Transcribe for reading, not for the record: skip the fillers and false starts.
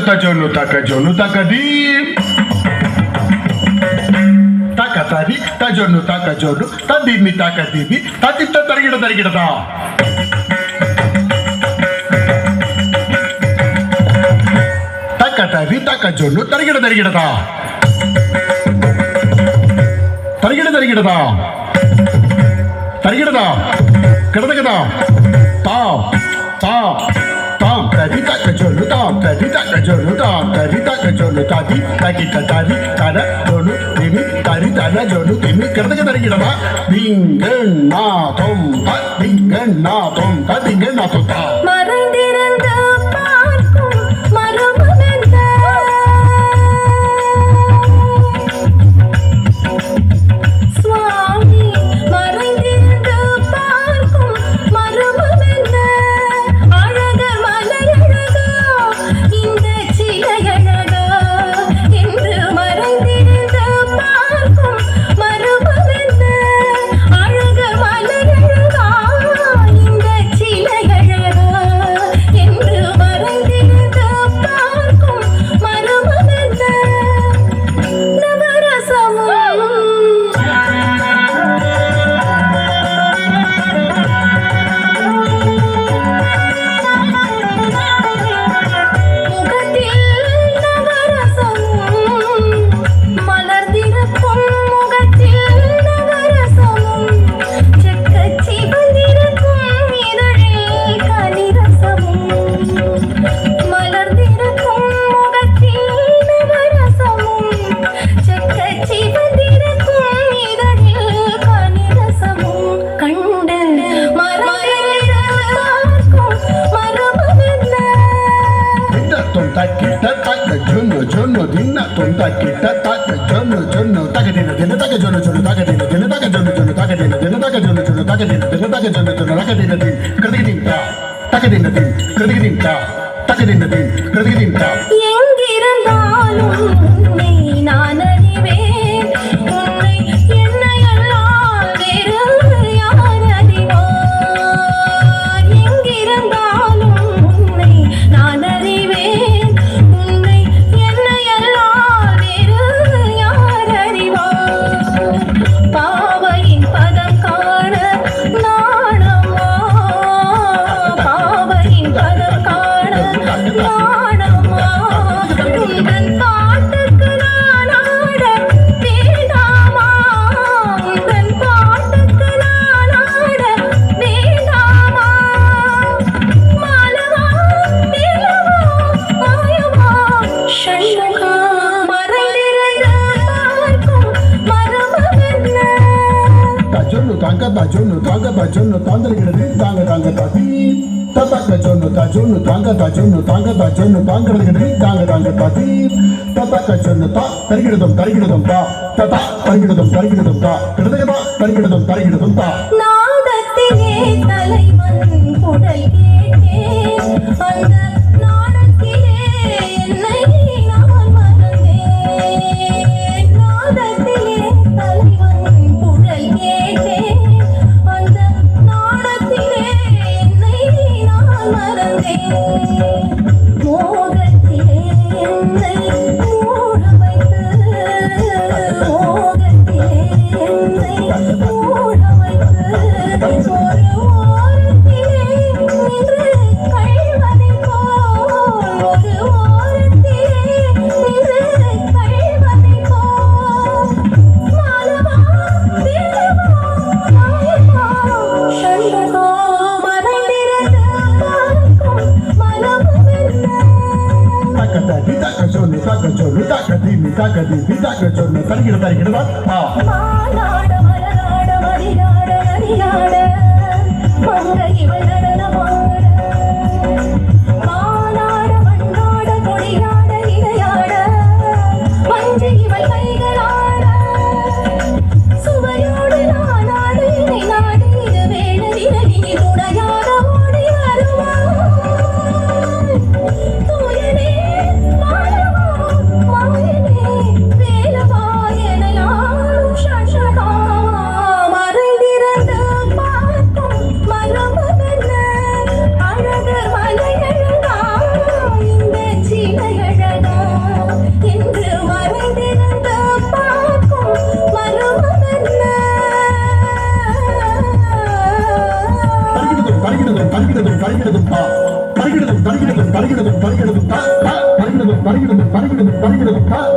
tajonu takajonu takadi. Takatari tajonu takajonu tadimi takadibi tadita tarigida tarigida. Takatari takajonu tarigida tarigida. Tarigida tarigida. Tarigida. Kadagada. Tam. Tam. Tam. Tadi takajonu tam. Tadi takajonu tam. Tadi takajonu tadi. Tadi tadi kada jonu timi tadi tada jonu timi kadagada tarigida. Dingen na tom ta. Dingen na tom ta. Dingen na tom ta. தருகிறது தருகிறது தருகிறது தருகிறது தருகிறது தருகிறது தருகிறது தருகிறது